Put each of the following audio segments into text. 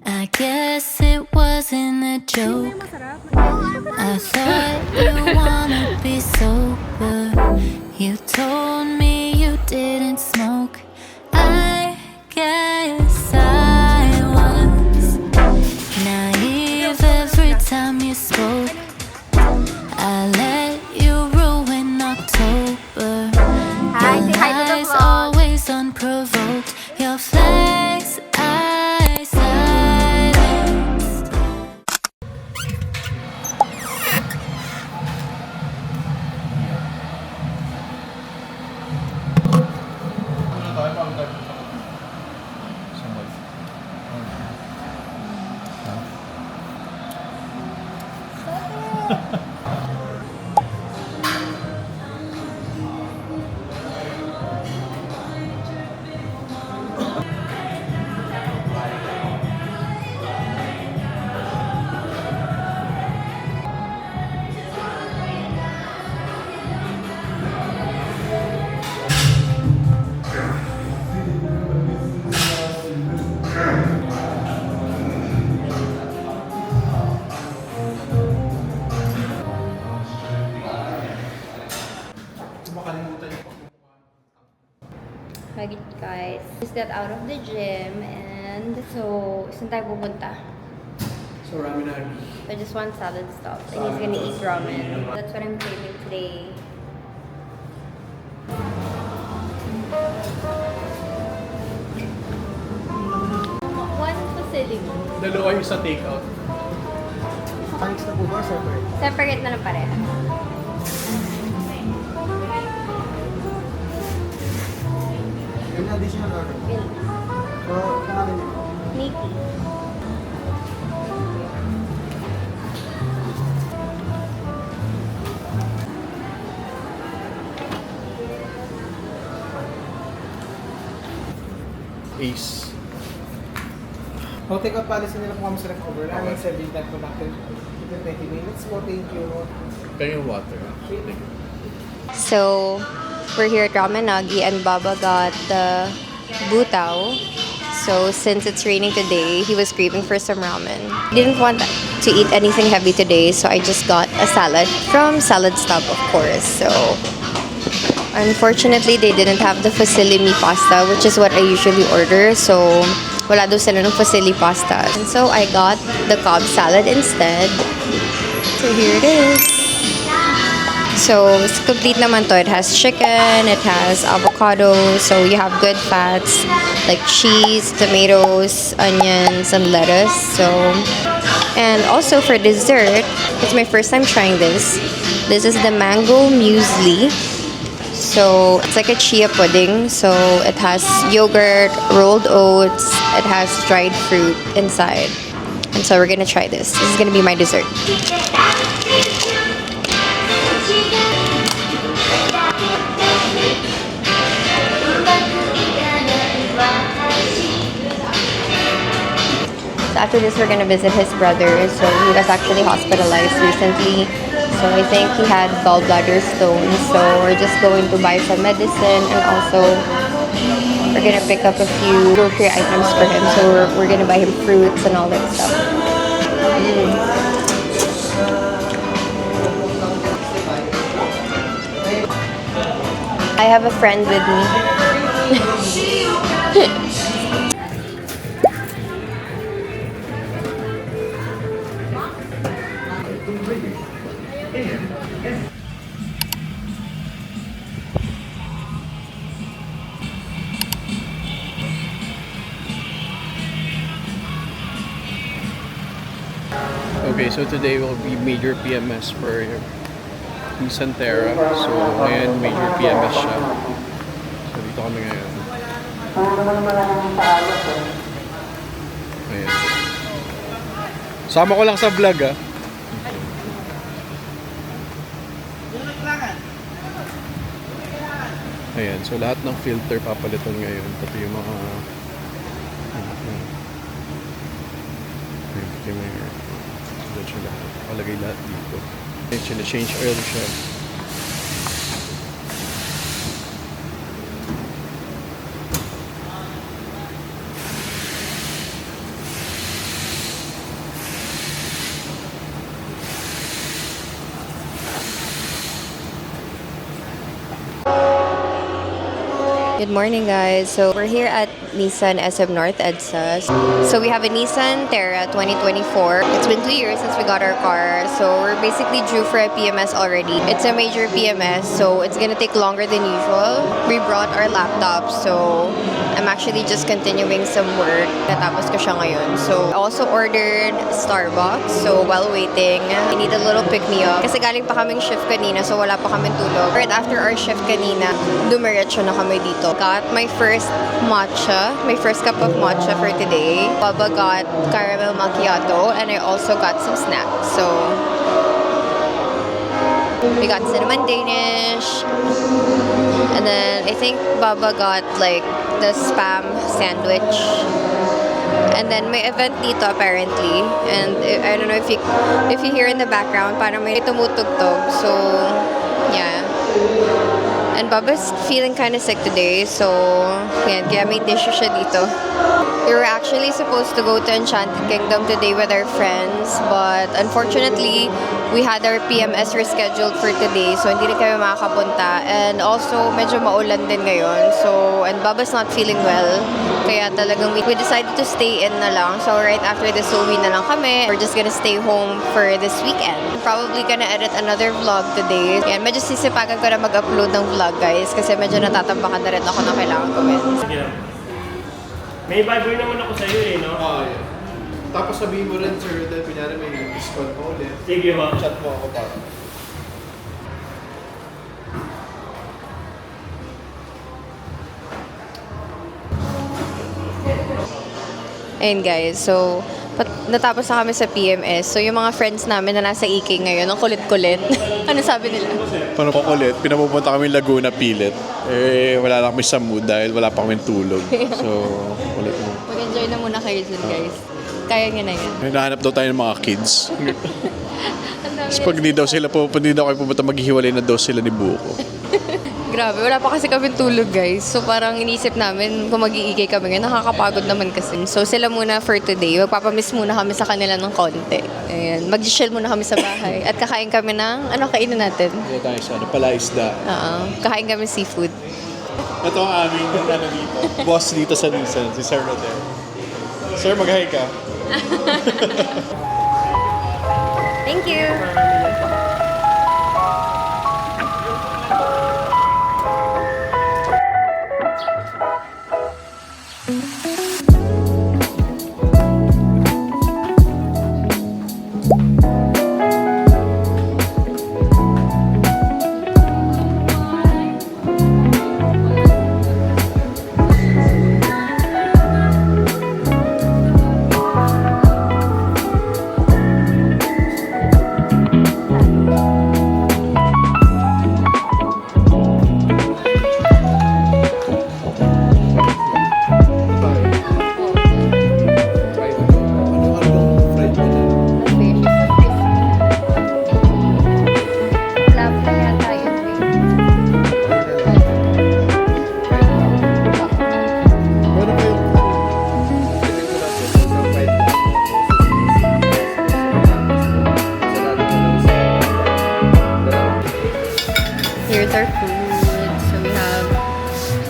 I guess it wasn't a joke. I thought you wanna be sober. You told me you didn't smoke. I guess I was naive every time you spoke. I let you ruin October. Your lies always unprovoked. Your flags I silenced. Hi guys, just got out of the gym and so saan tayo pupunta? So ramen army. I just want salad stuff and he's gonna eat ramen. That's what I'm craving today. One facility. Dalawa yung sa takeout. Thanks na po ba? Separate? Separate na lang pareha. Yung additional order. Bill. So, pangalan niyo? Nikki. Ace. O, take out policy nila kung kami sa recover. Namin serving time po natin. Within 20 minutes po. Thank you. Kaya yung water. So, we're here at Ramenagi and Baba got the butao. So, since it's raining today, he was craving for some ramen. He didn't want to eat anything heavy today, so I just got a salad from Salad Stop, of course. So, unfortunately, they didn't have the fusilli pasta, which is what I usually order. So, wala daw sila ng fusilli pasta. And so, I got the Cobb salad instead. So, here it is. So, it's complete naman to. It has chicken, it has avocado, so you have good fats like cheese, tomatoes, onions, and lettuce. So, and also for dessert, it's my first time trying this. This is the mango muesli. So, it's like a chia pudding. So, it has yogurt, rolled oats, it has dried fruit inside. And so, we're gonna try this. This is gonna be my dessert. So after this, we're gonna visit his brother. So he was actually hospitalized recently. So I think he had gallbladder stones. So we're just going to buy some medicine and also we're gonna pick up a few grocery items for him. So we're gonna buy him fruits and all that stuff. I have a friend with me. Okay, so today will be major PMS for Santera. So, ngayon major PMS siya. So, dito kami ngayon. Ayan. Sama ko lang sa vlog, ah. Ayan, so lahat ng filter papalitan ngayon. Pati yung mga... Pati yung mga... Siya lahat. Palagay lahat dito. Change oil siya. Good morning, guys. So we're here at Nissan SM North EDSA. So we have a Nissan Terra 2024. It's been 2 years since we got our car. So we're basically due for a PMS already. It's a major PMS, so it's gonna take longer than usual. We brought our laptops, so I'm actually just continuing some work. Natapos ko siya ngayon. So I also ordered Starbucks. So while waiting, I need a little pick-me-up. Kasi galing pa kaming shift kanina, so wala pa kaming tulog. Right after our shift kanina, dumiretso na kami dito. Got my first matcha, my first cup of matcha for today. Baba got caramel macchiato, and I also got some snacks. So we got cinnamon Danish, and then I think Baba got like the spam sandwich. And then may event dito apparently, and I don't know if you hear in the background, parang may tumutugtog. So yeah. And Baba's feeling kind of sick today, so yan, kaya may tissue siya dito. We were actually supposed to go to Enchanted Kingdom today with our friends, but unfortunately, we had our PMS rescheduled for today, so hindi rin kami makakapunta. And also, medyo maulan din ngayon, so, and Baba's not feeling well, kaya talagang we decided to stay in na lang. So right after this, uwi na lang kami. We're just gonna stay home for this weekend. Probably gonna edit another vlog today. Yan, medyo sisipagan ko na mag-upload ng vlog, guys, kasi medyo natatambakan na rin ako na kailangan gawin. Sige lang. May Viber naman ako sa'yo eh, no? Oo, yeah. Tapos sabihin mo rin, sir, dahil pinyari may discount mo ulit. Sige ba? Chat mo ako para. Ayun, guys, so natapos na kami sa PMS. So yung mga friends namin na nasa EK ngayon, ang kulit-kulit. Ano sabi nila? Parang kukulit, pinapupunta kami Laguna Pilit. Eh, wala lang kami sa mood dahil wala pa kami tulog. So, kulit mo. Mag-enjoy na muna kayo dun, guys. Kaya nyo na yun. Hinahanap daw tayo ng mga kids. Ang dami. Tapos pag hindi daw kayo pupunta, maghihiwalay na daw sila ni Buko. Grabe, wala pa kasi kami tulog, guys. So parang inisip namin kung mag-iigay kami ngayon, nakakapagod naman kasi. So sila muna for today. Magpapamiss muna kami sa kanila ng konti. Ayan, mag-chill muna kami sa bahay. At kakain kami ng, ano kainin natin? Hindi tayo sa palaisda. Kakain kami seafood. Ito ang aming dito. Boss dito sa Nissan, si Sir Roder. Sir, mag-hi ka. Thank you! Here's our food. So we have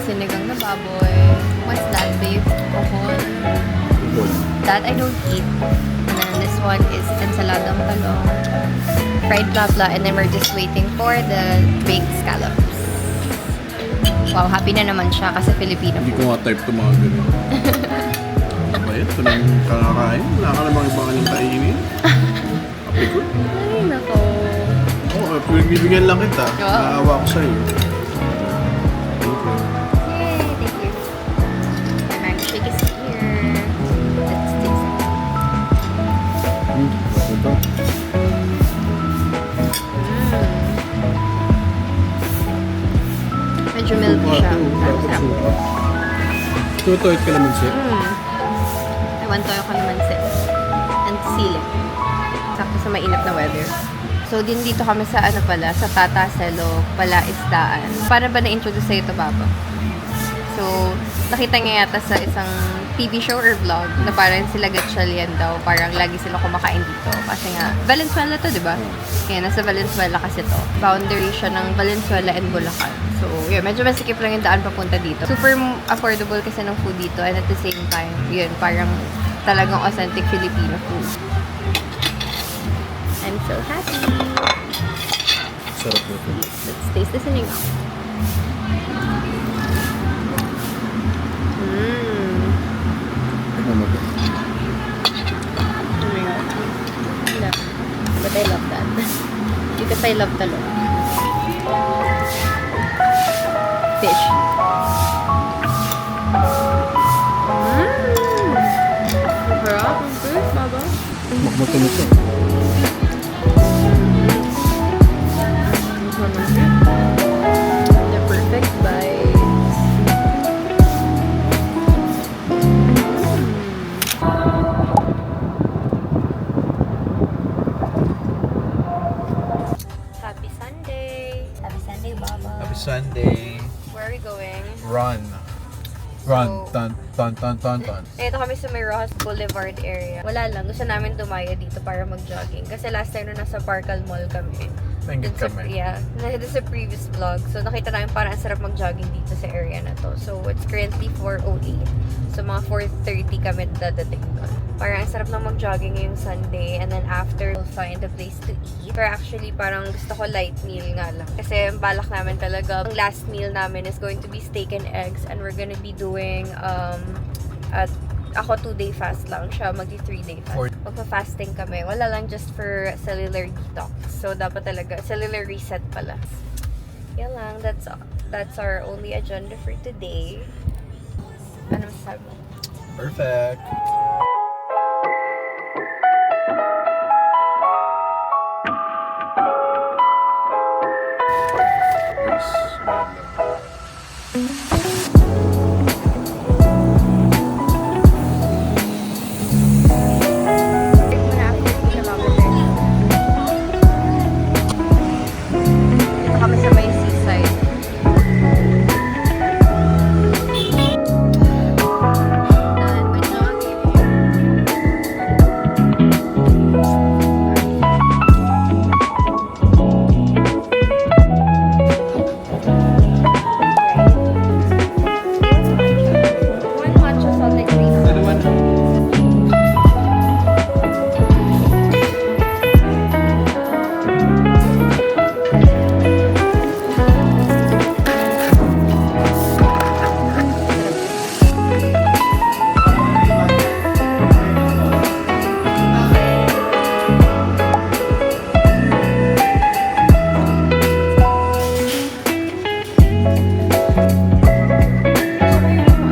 sinigang na baboy. What's that, babe? Pohon. That I don't eat. And then this one is ensaladang talong, fried blah and then we're just waiting for the baked scallops. Wow, happy na naman siya kasi Filipino Hindi food. ko nga type ito mga ganun. Ano ba yun? Ito lang kakakain? Wala ka namang iba kanyang kainin? Kape ko? Ay, nako. Oo, pinagbibigyan lang kita. Oo. Naawa ko sa'yo. Yay, thank you. My mango shake is here. Let's taste it. Ito. Medyo milky siya. Ang sarap. Tutuit ka naman siya. I want toyo kalamansi. And sili. Sakto sa mainit na weather. So, din dito kami sa sa Tata Celo, Palaisdaan. Paano ba na-introduce sa'yo ito, Baba? So, nakita niya yata sa isang TV show or vlog na parang sila Gatchalian daw. Parang lagi sila kumakain dito. Kasi nga, Valenzuela to, di ba? Kaya nasa Valenzuela kasi to. Boundary siya ng Valenzuela and Bulacan. So, yun, medyo masikip lang yung daan papunta dito. Super affordable kasi ng food dito. And at the same time, yun, parang talagang authentic Filipino food. I'm so happy. Sarap nito. Let's taste the sinigang. Ano mo ba? Oh my god. Yeah. But I love that. Because I love talong. Fish. Sarap. Ang fish, baba. Makmuto nito. The perfect bites. Happy Sunday. Happy Sunday, Baba. Happy Sunday. Where are we going? Run. Run. Tan. Ito kami sa may Rojas Boulevard area. Wala lang. Gusto namin dumaya dito para mag-jogging. Kasi last time nung nasa Parkal Mall kami. Nangit Dun sa- kami. Yeah. Dun sa previous vlog. So, nakita namin parang ang sarap mag-jogging dito sa area na to. So, it's currently 4:08. So, mga 4:30 kami dadating doon. Parang ang sarap na mag-jogging ngayong Sunday. And then after, we'll find a place to eat. Pero actually, parang gusto ko light meal nga lang. Kasi ang balak namin talaga, ang last meal namin is going to be steak and eggs. And we're gonna be doing, at ako 2-day fast lang siya, magdi 3-day fast. Magpa-fasting kami. Wala lang just for cellular detox. So, dapat talaga, cellular reset pala. Yan lang, that's our only agenda for today. Ano masasabi mo? Perfect. Break muna after kilometers. Dito kami sa may seaside. Dahil may jogging. One matcha salted cream. Dalawa na.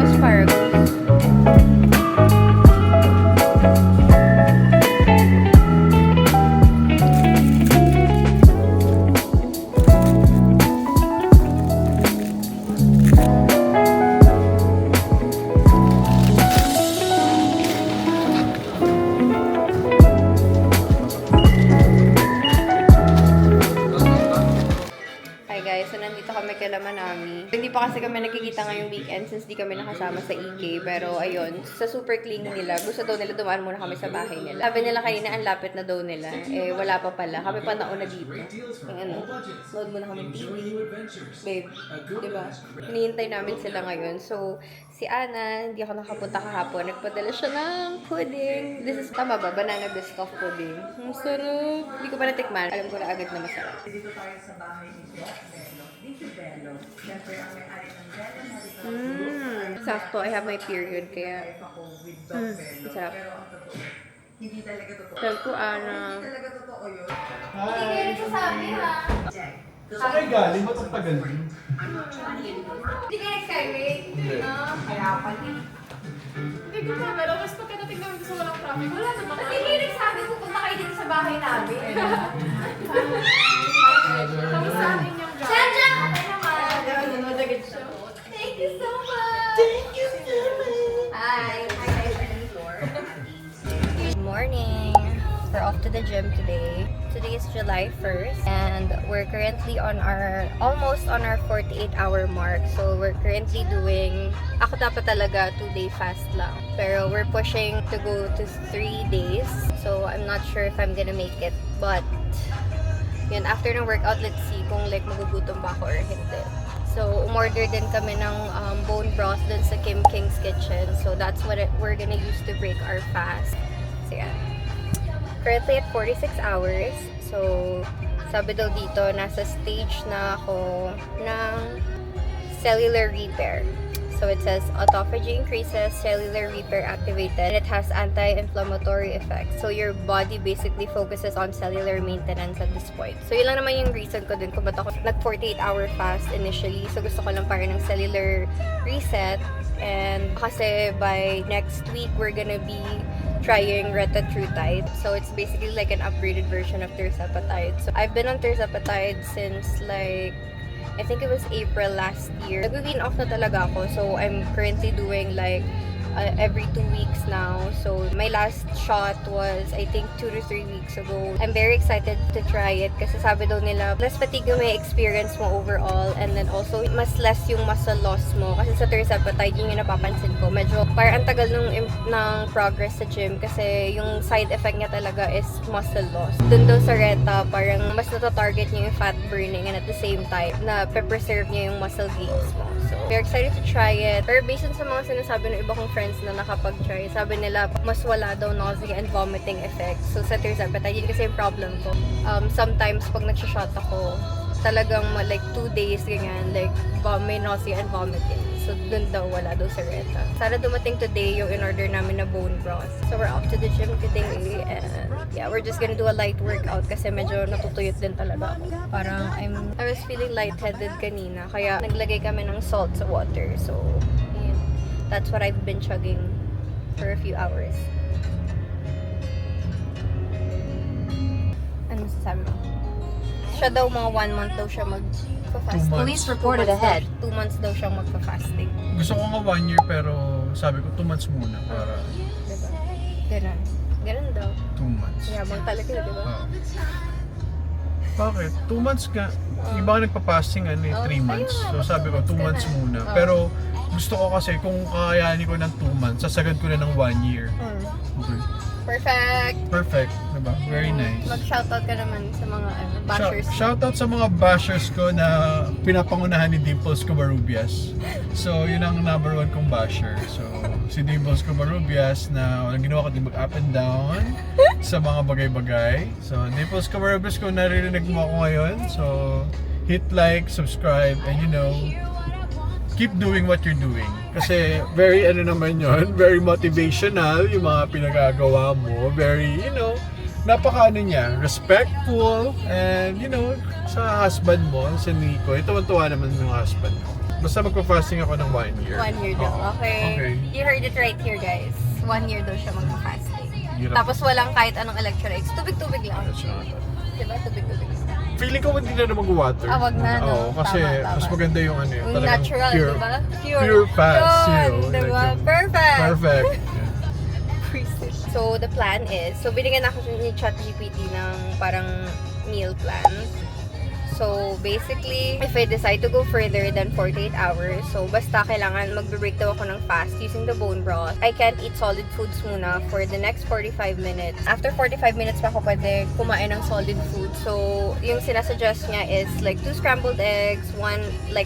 Asparagus. Hi guys, so nandito kami kay Manami. Hindi pa kasi kami nakikita ngayong weekend since di kami nakasama sa EK. Pero ayun, sa super clean nila, gusto daw nila dumaan muna kami sa bahay nila. Sabi nila kanina, ang lapit na daw nila. Eh, wala pa pala. Kami pa nauna dito. Yung ano, load muna kami TV. Babe, diba? Hinihintay namin sila ngayon. So, si Ana, hindi ako nakapunta kahapon. Nagpadala siya ng pudding. This is, tama ba? Banana biscoff pudding. Ang sarap. Hindi ko pa natikman. Alam ko na agad na masarap. Sakto, I have my period kaya masarap. Tell ko, Ana. Saan kayo galing? Ba't ang tagal din? Hindi ka nag-skyway? Kaya pala. Hindi ko na alam. Mas pagkadating namin sa walang traffic, wala naman. Kasi kayo nagsabi, pupunta kayo dito sa bahay namin. Tapos sa akin yung drive. Sandra! Thank you so much! Hi! Hi, guys. Good morning! We're off to the gym today. Today is July 1st and we're currently almost on our 48-hour mark. So we're currently doing, ako dapat talaga 2-day fast lang. Pero we're pushing to go to 3 days. So I'm not sure if I'm gonna make it. But yun, after ng workout, let's see kung like magugutom ba ako or hindi. So umorder din kami ng bone broth dun sa Kim King's Kitchen. So that's what we're gonna use to break our fast. So yeah. Currently at 46 hours. So, sabi daw dito, nasa stage na ako ng cellular repair. So, it says, autophagy increases, cellular repair activated, and it has anti-inflammatory effects. So, your body basically focuses on cellular maintenance at this point. So, yun lang naman yung reason ko din kung ba't ako nag-48-hour fast initially. So, gusto ko lang parang ng cellular reset. And kasi by next week, we're gonna be trying retatrutide. So it's basically like an upgraded version of tirzepatide. So I've been on tirzepatide since like, I think it was April last year. Nag-wean off na talaga ako. So I'm currently doing like every 2 weeks now. So my last shot was I think 2 to 3 weeks ago. I'm very excited to try it kasi sabi daw nila less fatigue yung may experience mo overall, and then also mas less yung muscle loss mo kasi sa tirzepatide yun yung napapansin ko. Medyo parang ang tagal ng progress sa gym kasi yung side effect niya talaga is muscle loss. Dun daw sa Reta parang mas natatarget niya yung fat burning and at the same time na preserve niya yung muscle gains mo. So very excited to try it. Pero based on sa mga sinasabi ng iba kong friends na nakapag-try, sabi nila mas wala daw nausea and vomiting effects. So sa tirzepatide, yun kasi yung problem ko. Sometimes pag nagsha-shot ako, talagang like 2 days ganyan, like may nausea and vomiting. So dun daw wala daw sa Reta. Sana dumating today yung in-order namin na bone broth. So we're off to the gym today and yeah, we're just gonna do a light workout kasi medyo natutuyot din talaga ako. Parang I was feeling lightheaded kanina kaya naglagay kami ng salt sa water. So yun. That's what I've been chugging for a few hours. Ano masasabi mo? Siya daw mga 1 month daw siya mag-fasting. 2 months. Police reported ahead. 2 months daw siyang magpa-fasting. Gusto ko nga 1 year pero sabi ko 2 months muna para Diba? Ganun. Ganun daw. 2 months. Yabang talaga, diba? Oo. Bakit? 2 months ka. Iba ka nagpa-fasting 3 months. So sabi ko 2 months muna. Pero gusto ko kasi kung kakayanin ko ng 2 months, sasagad ko na ng 1 year. Okay. Perfect! Perfect. Diba? Very nice. Mag-shoutout ka naman sa mga bashers. Shoutout sa mga bashers ko na pinapangunahan ni Dimples Covarrubias. So, yun ang number 1 kong basher. So, si Dimples Covarrubias na walang ginawa kundi mag-up and down sa mga bagay-bagay. So, Dimples Covarrubias, kung naririnig mo ako ngayon, so, hit like, subscribe, and keep doing what you're doing. Kasi very very motivational yung mga pinagagawa mo. Very, napaka niya, respectful, and sa husband mo, si Nico, tuwan-tuwa naman yung husband ko. Basta magpa-fasting ako ng 1 year. 1 year daw. Oo. Okay. You heard it right here, guys. 1 year daw siya magpa-fasting. Hirap. Tapos walang kahit anong electrolytes. Tubig-tubig lang. That's right. Diba? Tubig-tubig lang. Feeling ko hindi na mag-water. Wag na, no? Oo, kasi Tama. mas maganda yung Yung talagang natural, pure, diba? pure fats. Yun, diba? Perfect! Perfect. So, the plan is, binigyan ako ni ChatGPT ng parang meal plan. So, basically, if I decide to go further than 48 hours, so basta kailangan magbe-break daw ako ng fast using the bone broth. I can't eat solid foods muna for the next 45 minutes. After 45 minutes pa ako pwede kumain ng solid food. So, yung sinasuggest niya is like 2 scrambled eggs,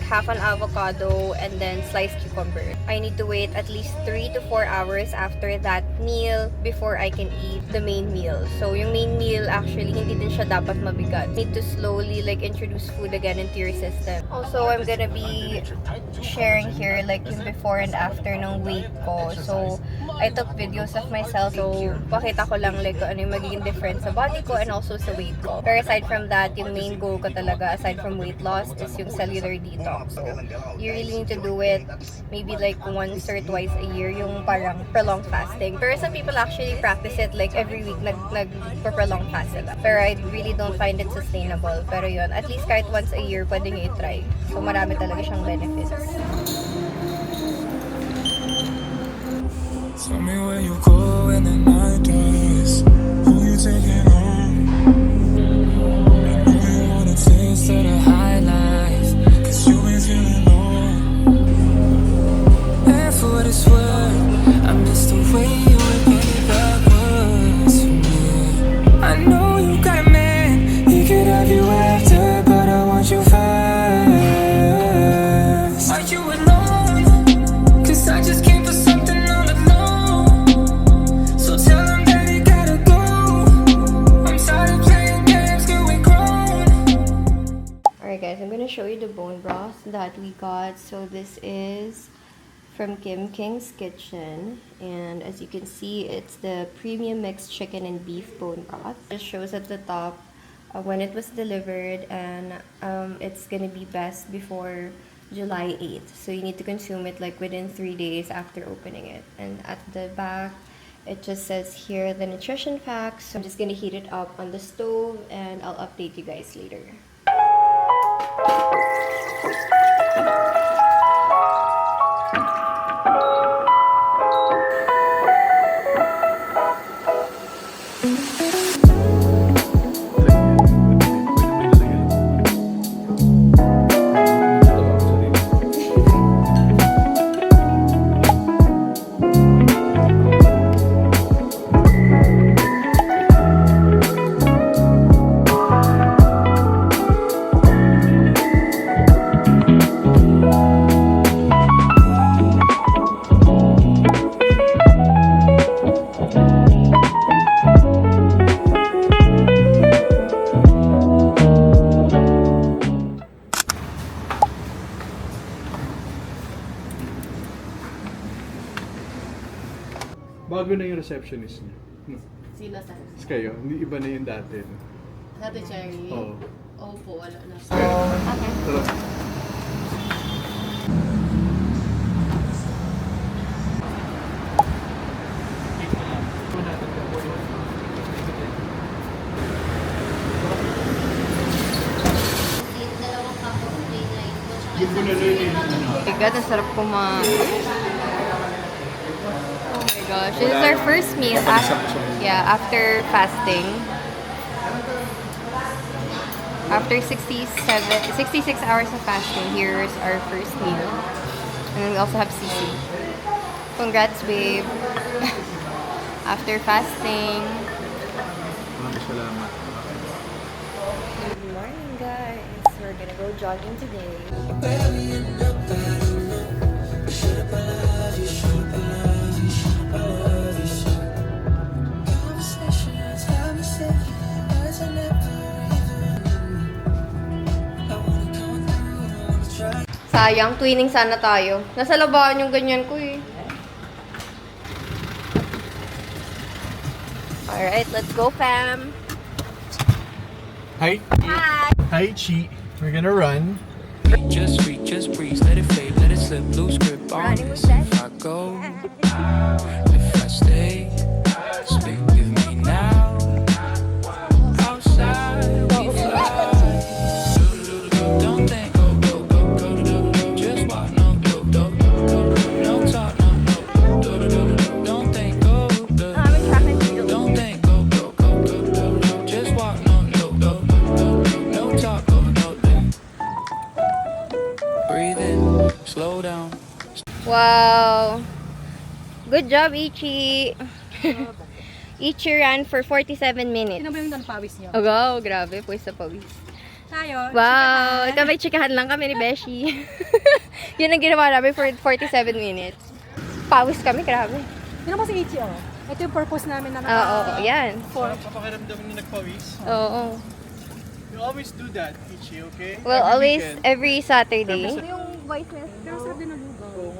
half an avocado, and then sliced cucumber. I need to wait at least 3 to 4 hours after that meal before I can eat the main meal. So, yung main meal actually hindi din siya dapat mabigat. Need to slowly introduce food again into your system. Also, I'm gonna be sharing here yung before and after ng weight ko. So, I took videos of myself. So, pakita ko lang kung ano yung magiging difference sa body ko and also sa weight ko. Pero aside from that, yung main goal ko talaga, aside from weight loss, is yung cellular detox. So, you really need to do it maybe once or twice a year, yung parang prolonged fasting. Pero some people actually practice it every week, nag-prolonged fast sila. Pero I really don't find it sustainable. Pero yun, at least kahit once a year, pwede nyo i-try. So, marami talaga siyang benefits. Tell me where you go when the night dies. Who you taking home? show you the bone broth that we got. So this is from Kim King's Kitchen, and as you can see, it's the premium mixed chicken and beef bone broth. It shows at the top when it was delivered, and it's gonna be best before July 8th. So you need to consume it like within 3 days after opening it. And at the back, it just says here the nutrition facts. So I'm just gonna heat it up on the stove, and I'll update you guys later. Bago na yung receptionist niya. Sila sa Tapos kayo, hindi iba na yung dati. No? Dati Cherry. Oo. Opo, wala na. Tara. Yung bunaloy na yung My God, ang sarap kumain. Oh my gosh. This is our first meal after fasting. After 66 hours of fasting, here's our first meal. And then we also have sisi. Congrats, babe. After fasting. Maraming salamat. Good morning, guys. We're gonna go jogging today. Sayang, twinning sana tayo. Nasa labahan yung ganyan ko eh. Alright, let's go, fam. Hi. Hi. Hi, Chi. We're gonna run. Just breathe, let it fade, let it slip, lose grip on Running with this. that. If I go, if I stay, speak with me now. Outside we fly. Don't think, go, go, go, go, go, just walk, no, go, go, go, go, no talk, no, no, don't think, go, go, don't think, go, go, go, go, go, just walk, no, no, go, go, no talk, go, no, breathe in, slow down. Wow. Good job, Ichi. Ichi ran for 47 minutes. Sino ba yung pawis niyo? Oh, wow, grabe. Pwes sa pawis. Tayo. Wow. Kami chikahan lang kami ni Beshi. Yun ang ginawa namin for 47 minutes. Pawis kami, grabe. Sino ba si Ichi, oh? Ito yung purpose namin na Oo, yan. Papakiramdam na nagpawis. Oo. You always do that, Ichi, okay? Well, Every always, weekend. every Saturday. yung voice message. Pero sarap din ng lugaw.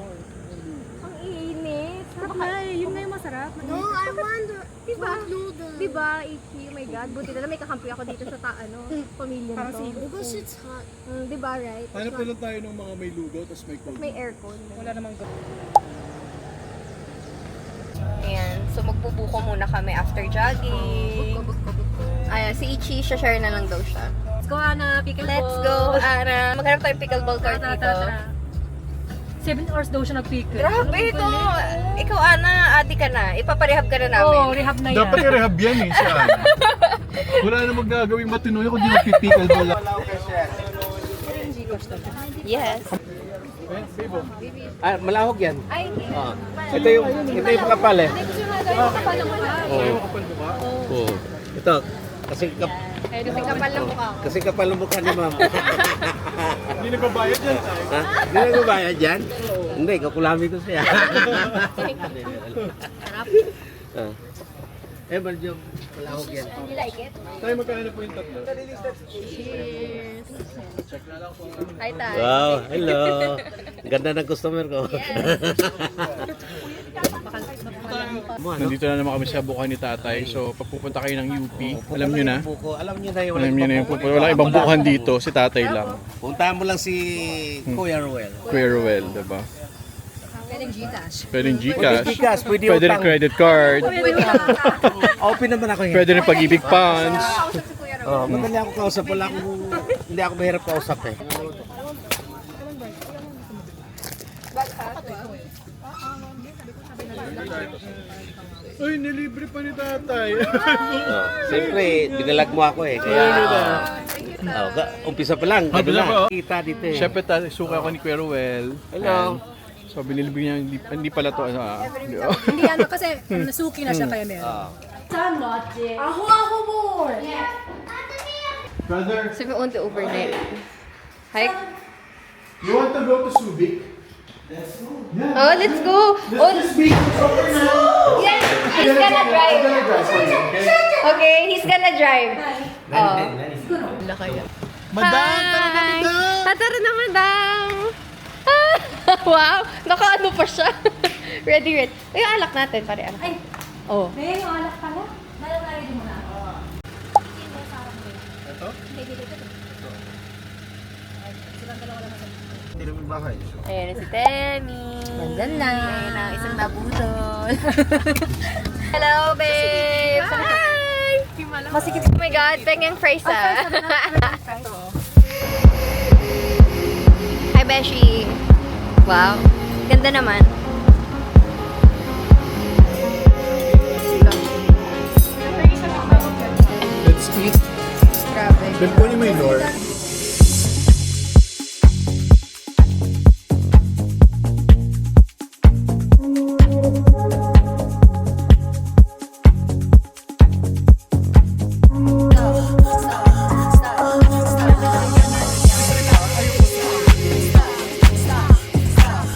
Ang init. Sarap nga eh. Yun nga yung masarap. No, I wonder. Diba? What noodles? Diba, Ichi? Oh my God. Buti na lang may kakampi ako dito sa pamilya Parang to. si- Because it's hot. Diba, right? Hanap na lang tayo ng mga may lugaw, tapos may cold. May aircon. Wala namang go. Ayan. So, magbubuko muna kami after jogging. Ayan, si Ichi, share na lang daw siya. Let's go, Ana. Pickleball. Let's go, Ana. Maghanap tayong pickleball court dito. 7 hours daw siya nag-pickle. Grabe ito. Ikaw, Ana, adi ka na. Ipaparehab ka na namin. Oo, rehab na yan. Dapat i-rehab yan eh, si Ana. Wala na magagawing matinoy kung di magpipikal ba lang. Yes. Ah, malahog yan. Ay, hindi. Ito yung makapal eh. Kapal ng mukha. Oo. Ito, kasi Kasi kapal ng mukha ko. kasi kapal ng mukha ni ma'am. Hindi nagbabayad yan tayo. Ha? Hindi na gubayad yan? Hindi, kakulami ko siya. Sarap. Ah. Eh, medyo malawag yan. Tayo magkano po yung tatlo? Hi, Tay. Wow, hello. Ganda ng customer ko. Nandito na naman kami sa bukan ni tatay. So, pag pupunta kayo ng UP, alam nyo na. Alam nyo na yun. Alam nyo na yung pupunta. Wala ibang bukan dito, si tatay lang. Puntahan mo lang si Kuya Ruel. Kuya Ruel, diba? Pwedeng Gcash. Pwedeng Gcash. Gcash, pwede Pwede rin utang. credit card. Open naman ako yan. Pwede rin pag-ibig funds. Madali ako kausap. Hindi ako mahirap kausap eh. Uy, nilibre pa ni tatay. Siyempre, dinalag mo ako eh. Kaya, umpisa pa lang. Umpisa pa, oh. Kita dito eh. Siyempre, suka ko ni Kuya Ruel. Hello. And, so, binilibig niya, hindi pala to. Hindi ano kasi nasuki na siya kaya meron. Brother, So, we want to overnight. Hi. you want to go to Subic? Oh, let's go. Oh, yes, he's gonna drive. Okay, he's gonna drive. Oh. Madam, tara na, Hi. madam! Tatara na, madam. Wow, naka-ano pa siya. Ready. Yung alak natin, pare ano. Ay. Oh. May yung alak pala. Nalala mo na. Hindi naman bahay. Ayan na si Temi. Nandyan na. Ayan ang isang nabudol. Hello, babe. Hi! Masikip. Oh my God, pengen fries ah. Hi, Beshi. Wow. Ganda naman. Let's eat. Grabe. Then kunin mo yung door.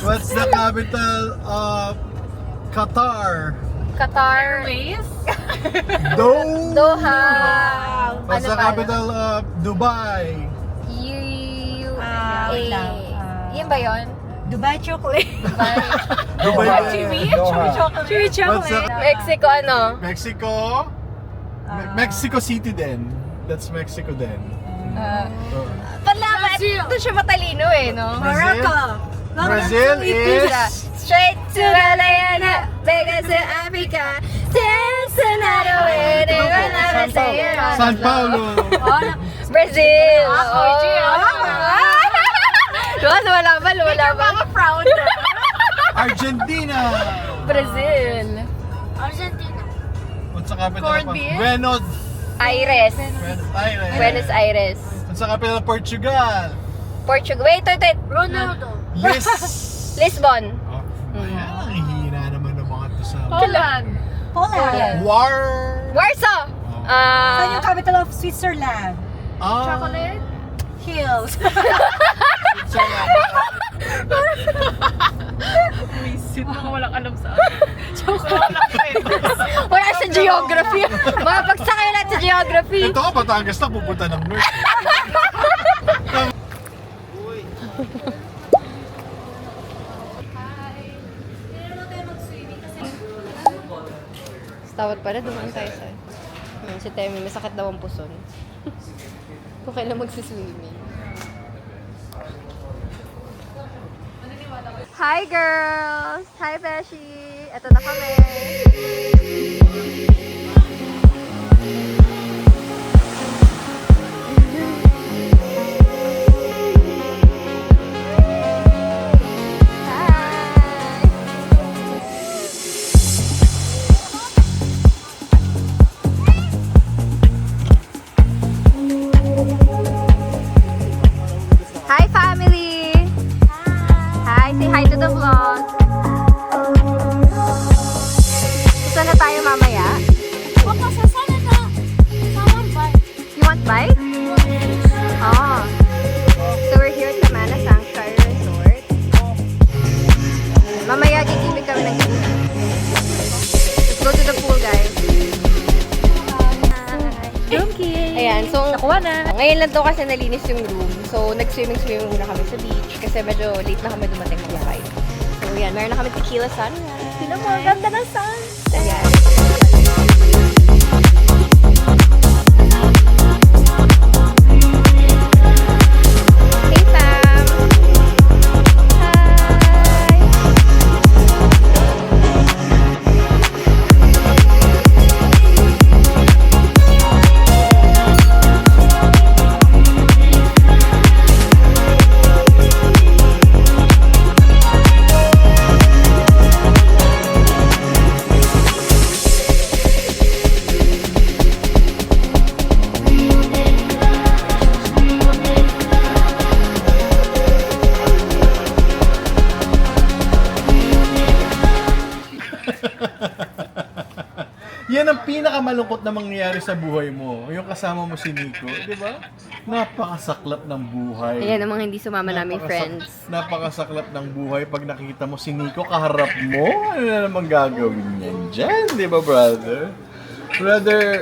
What's the capital of Qatar? Qatar. Doha. What's the capital of Dubai? UAE. Yan ba yun? Dubai chocolate. Dubai. Chewy chocolate. What's the Mexico ano? Mexico? Mexico City din. That's Mexico din. Pala, ito siya matalino eh, no? Brazil is Straight to Atlanta, Vegas to Africa, dance another way, they will never say it. San Paulo. Brazil! Wala ba? Mga proud. Argentina. Brazil. What's the capital Corned of beef? Buenos Aires. Aires. Buenos Aires. What's the capital of Portugal? Portugal. Wait. Ronaldo. Yes. Lisbon. Oh, ayan, ang hihina naman ng mga to sa Poland. War. Warsaw. Saan yung capital of Switzerland? Chocolate. Hills. Visit mga walang alam sa Wala sa geography. Mga pagsakay lahat sa geography. Ito ka, Batangas na, pupunta ng North. Tawad pala, dumaan tayo sa... Si Temi, may sakit daw ang puson. Kung kailan magsiswimming. Hi girls! Hi Beshi! Ito na kami! Hi family! Hi! Say hi to the vlog! Gusto na tayo mamaya? Room key! Ayan, so nakuha na. Ngayon lang to kasi nalinis yung room. So, nag-swimming muna kami sa beach kasi medyo late na kami dumating ng flight. So, yan. Meron na kami tequila sunrise. Sino mo? Ganda ng sun! Ayan. Hey, fam! Hi! Yan ang pinakamalungkot na mangyayari sa buhay mo. Yung kasama mo si Nico, di ba? Napakasaklap ng buhay. Ayan namang hindi sumama namin friends. Napakasaklap ng buhay pag nakikita mo si Nico kaharap mo. Ano na naman gagawin niyan dyan, di ba, brother? Brother,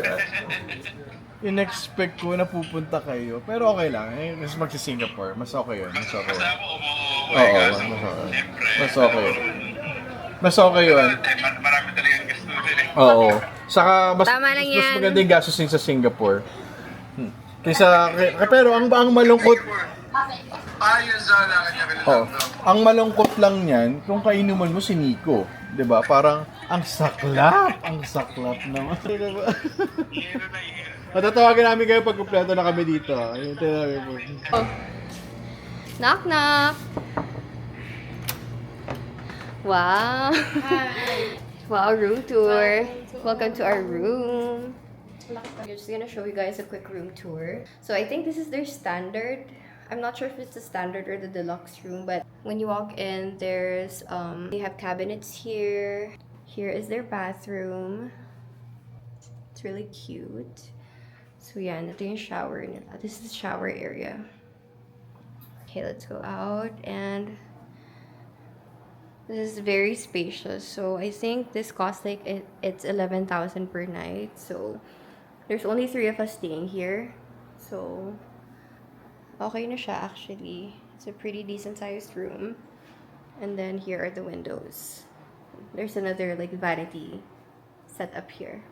in-expect ko na pupunta kayo. Pero okay lang. Mas magsi-Singapore. Mas okay yun. Mas okay yun. Oo, mas okay. Mas okay yun. Marami talagang gastusin eh. Oo. Saka mas, Tama lang mas yan. maganda yung gastusin sa Singapore. Kaysa, pero ang malungkot, Ayun sana kanya oh, ang malungkot lang niyan kung kainuman mo si Nico. 'Di ba? Parang ang saklap naman. Matatawagin namin kayo pag kumpleto na kami dito. Ayun, tinabi po. Knock, knock! Wow! Wow, room tour! Welcome to our room! I'm just gonna show you guys a quick room tour. So I think this is their standard. I'm not sure if it's the standard or the deluxe room, but when you walk in, there's they have cabinets here. Here is their bathroom. It's really cute. So yeah, ito yung shower nila. This is the shower area. Okay, let's go out, and this is very spacious. So I think this costs like it's 11,000 per night. So there's only 3 of us staying here. So okay na siya actually. It's a pretty decent sized room. And then here are the windows. There's another like vanity set up here.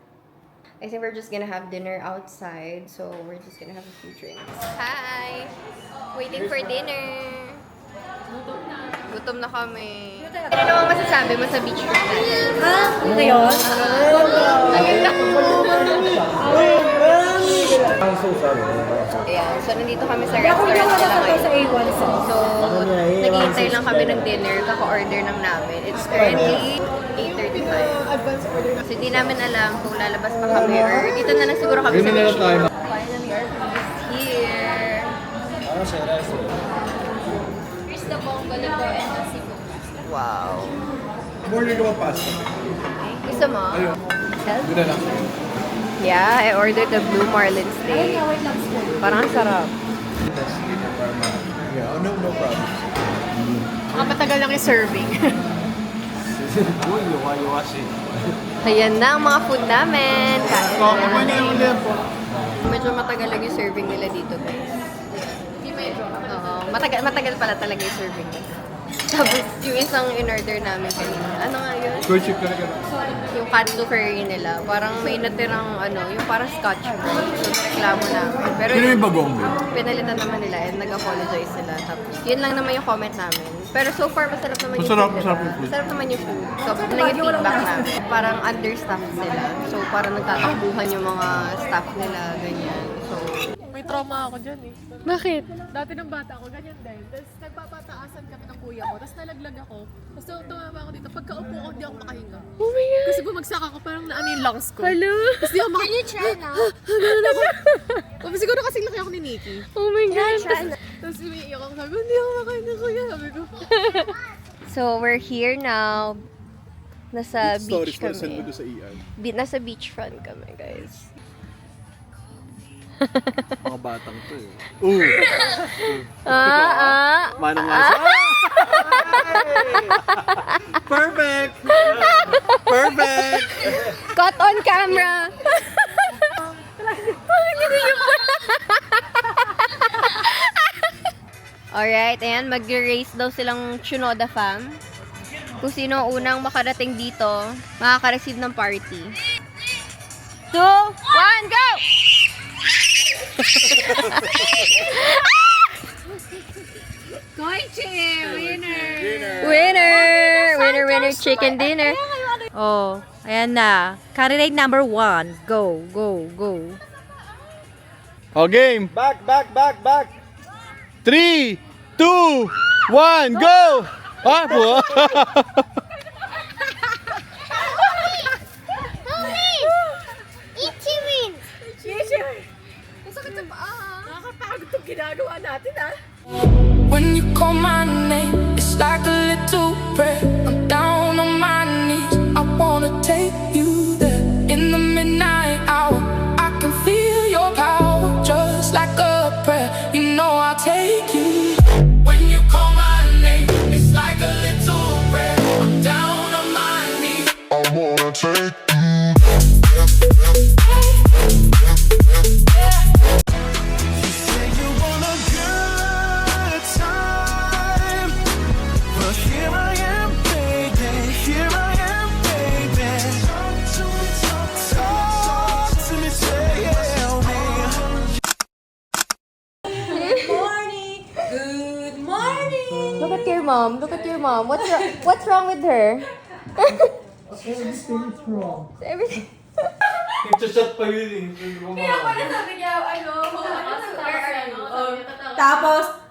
I think we're just gonna have dinner outside. So we're just gonna have a few drinks. Hi! Waiting for dinner. Gutom na kami. Ano namang masasabi mo sa beach room natin? Ha? Ngayon? Ayan, so nandito kami sa restaurant nila ngayon. So, naghihintay lang kami ng dinner, kaka-order lang namin. It's currently 8:35. So, hindi namin alam kung lalabas pa kami or dito na lang siguro kami sa beach room. Finally, our food is here. Here's the bongolo and the seafood. Wow. Order ka ba pasta? Gusto mo? Ayun. Help? Guna lang. Yeah, I ordered the blue marlin steak. Parang ang sarap. Yeah, no problem. Matagal lang yung serving. Ayan na ang mga food namin. Kain Okay, na. pwede yung ulit po. Medyo matagal lang yung serving nila dito, guys. Hindi medyo. Oo, matagal pala talaga yung serving nila. Tapos yung isang in-order namin kanina. Ano nga yun? Good chip ka na. Yung katsu curry nila. Parang may natirang yung parang scotch brite. So, reklamo namin. Pero Pero may bagong din. pinalitan naman nila and nag-apologize sila. Tapos, yun lang naman yung comment namin. Pero so far, masarap naman yung Masarap, food. masarap nila. yung food. Masarap naman yung food. So, yun lang yung feedback namin. Parang understaffed sila. So, parang nagtatakbuhan yung mga staff nila, ganyan. So, May trauma ako dyan eh. bakit? Dati ng bata ako, ganyan din. Tapos nagpapataasan kami ng kuya ko. Tapos nalaglag ako. Tapos tumama ako dito. Pagkaupo ko, hindi ako makahinga. Oh my God! Kasi bumagsak ako, parang naano yung lungs ko. Hello? Tapos di ako makahinga. Can you try now? Ganun ako. Tapos siguro kasi laki ako ni Nikki. Oh my God! Tapos umiiyak ako. Sabi ko, hindi ako makahinga kuya. Sabi ko. So, we're here now. Nasa beach Stories para send mo kami. doon sa Ian. Nasa beachfront kami, guys. Mga batang to eh. Manong nga siya. Perfect! Perfect! Caught on camera! Alright, ayan, mag-race daw silang Chunoda fam. Kung sino ang unang makarating dito, makaka-receive ng party. 2, 1, go! Winner, chicken dinner. Oh, ayan na. Candidate number 1. Go, go, go. O, game! Back! 3, 2, 1, go! Ah, po! Nakakapagod itong ginagawa natin, ha? When you call my name, it's like a little prayer. I'm down on my knees. I wanna take you there. In the midnight hour, I can feel your power, just like a prayer. You know I'll take you. When you call my name, it's like a little prayer. I'm down on my knees. I wanna take Look at your mom. What's wrong with her? Everything's wrong. Everything. Nagchat pa yun eh. Sabi niya,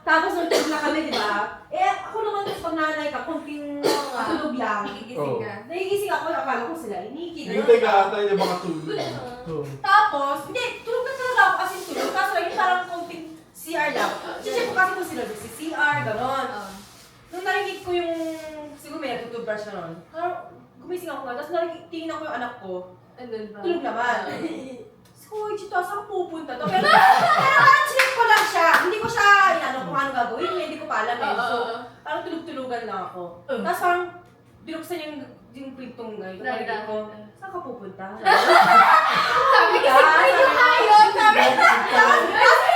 Tapos nung tulog na kami, di ba? Ako naman tapos pag nanay ka, kunting tulog lang. Oo. Nagigising ako, akala ko sila iniki. Hintay ka ata yung mga tulog. Tapos, hindi, tulog na talaga ako kasi tulog. Kaso lang yung parang kunting CR lang. Check ko kasi kung sila si CR, gano'n. Nung narinig ko yung, siguro may natutubrush na nun. Parang gumising ako nga, tapos tingnan ko yung anak ko. Tulog naman. Uy, Chito, saan pupunta to? Pero parang chinek ko lang siya. Hindi ko siya inano kung ano gagawin. Hindi ko pa alam eh. So, parang tulog-tulugan lang ako. Tapos parang binuksan yung pintong guy. Narinig ko, saan ka pupunta? Sabi ka,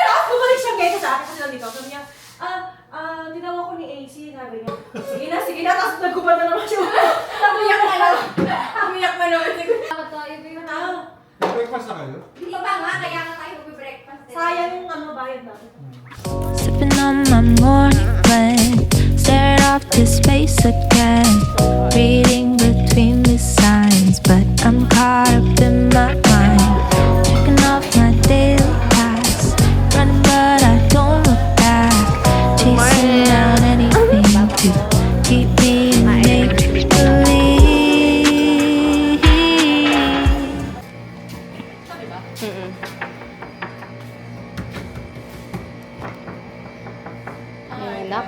tapos bumalik siya ngayon sa akin kasi nandito. Sabi niya, tinawa ko ni AC. Sabi niya, sige na. Tapos nagkubad na naman siya. Namuyak na naman. Breakfast na kayo? Hindi pa nga, kaya nga tayo mag-breakfast. Sayang yung bayad natin. Sipping on my morning blend, staring off to space again, reading between the signs, but I'm caught up in my mind, checking off my daily tasks, running but I don't look back, chasing down anything to keep me in make-believe.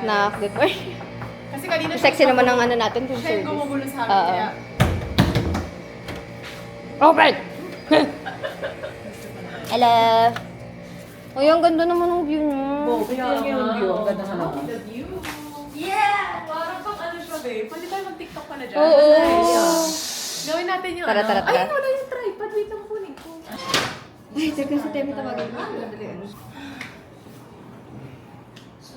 Knock. Good morning. Kasi kanina Sexy naman ang ano natin room siya yung service. gumugulo sa akin. Oo. Kaya, Open! Hello! Uy, ang ganda naman ng view niyo. Ang ganda sa naman. the view. Yeah! Parang pang ano siya, babe. Pwede tayo mag-TikTok pa na dyan. Oo. Gawin natin yung Tara. Ay, wala yung tripod. Wait lang kunin ko. Ay, teka si Temi tawagin mo.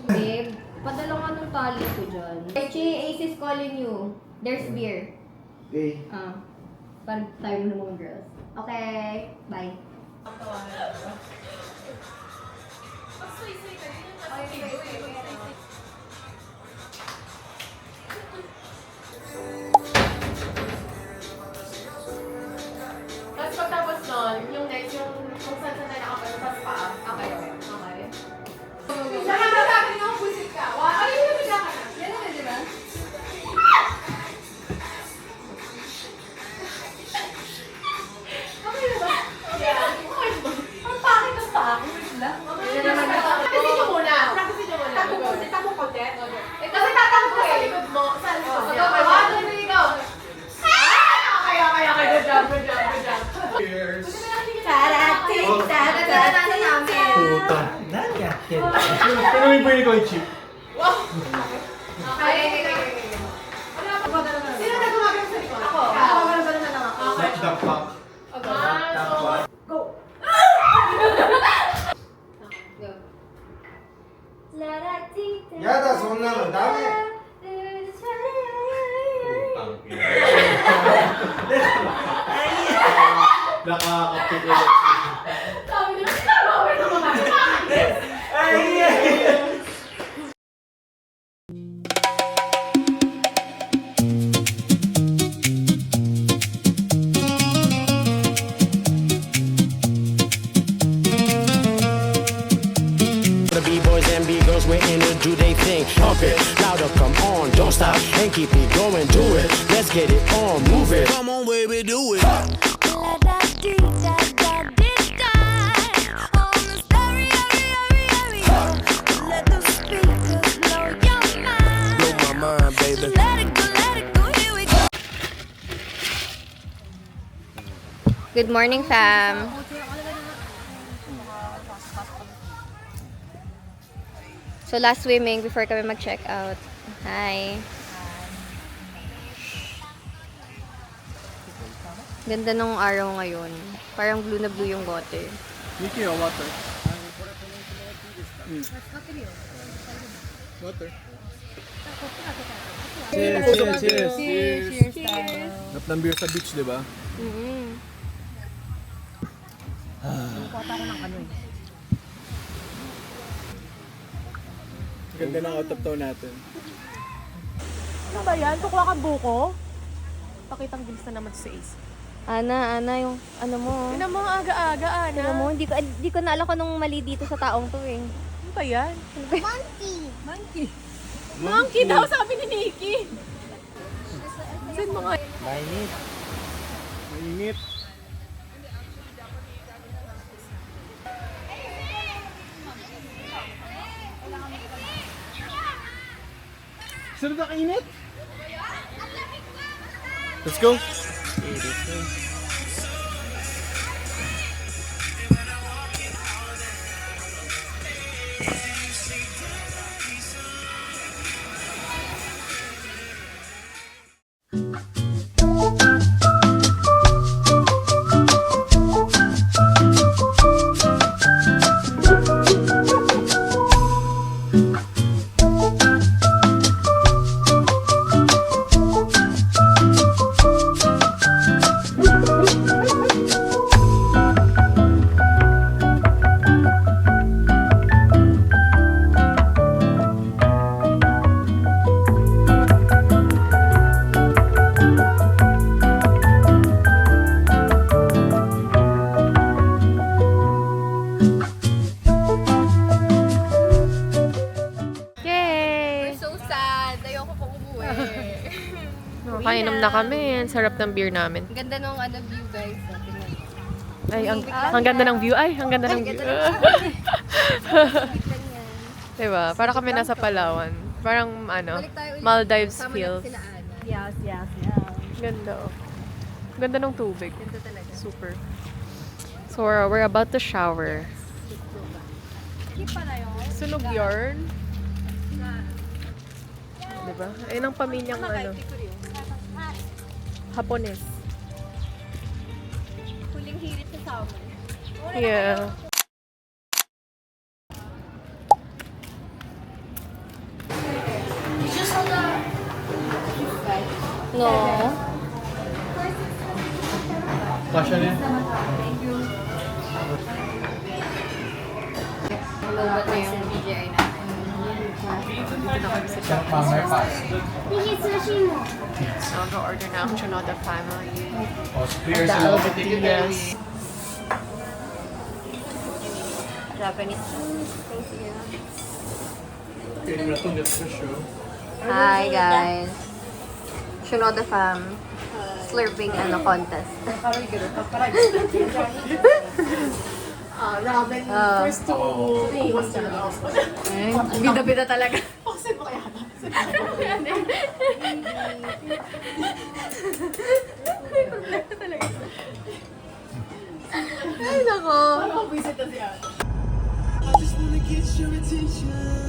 Babe, padala nga ng tali ko dyan. Chi, Ace is calling you. There's beer. Okay. Para tayo mo ng mga girls. Okay, bye. Tapos pagtapos nun, yung next, yung kung saan tayo nakapagod, tapos paa. Okay. Nakakatakin yung busit ka. Ay, yung bigla ka na. Yan naman, di ba? Okay na ba? Yeah. Okay na ba? Ang pangit ng paa ko. Wait lang. Okay na naman. Practice nyo muna. Takbo konti. Kasi tatakbo ko sa likod mo. Sa likod. Okay, 1, 2, 3, go! Okay. Good job. Cheers! Puta. Tanungin po yun ko yung chip. Okay. Sino na gumagano sa likod? Ako. Gumagano na lang ako. Not the fuck. Okay. Go! Sabi niya, "Tama, wait naman." The B-boys and B-girls, we're in it, do they thing. Pump it, louder, come on, don't stop, and keep it going, do it. Let's get it on, move it. Come on, baby, do it. Blow my mind, baby. Good morning, fam. So last swimming before kami mag-check out. Hi. Ganda nung araw ngayon. Parang blue na blue yung water. Nikki, water. Water. Cheers. Nap ng beer sa beach, di ba? Ganda ng out of town natin. Ano ba yan? Tukla kang buko? Pakitang gilis na naman sa Ace. Ana, yung ano mo. Tinan mo ang aga-aga, Ana. Tingnan mo, hindi ko na alam kung anong mali dito sa taong to eh. Ano ba yan? Monkey daw, sabi ni Nikki. Saan mga... Mainit. Sarap na kainit. Let's go. Nakainom na kami. Ang sarap ng beer namin. Ganda nung view, guys. Ay, ang ganda ng view. Ay, ang ganda ng view. Diba? Para kami nasa Palawan. Parang, Maldives feels. Yes. Ganda. Ganda ng tubig. Ganda talaga. Super. So, we're about to shower. Sunog yarn. Diba? Ayun ang pamilyang Hapones. Huling hirit sa summer. Yeah. No. Passion eh. Lobot na yung BGI natin. Sarap mamay pasta. So, order na ang Chinoda family. Clear sila. Yes. Japanese. Pwede mo na itong let's go show. Hi, guys. Shinoda fam. Slurping contest. Ramen first to Bida-bida talaga. Ay, nako. I just wanna get your attention.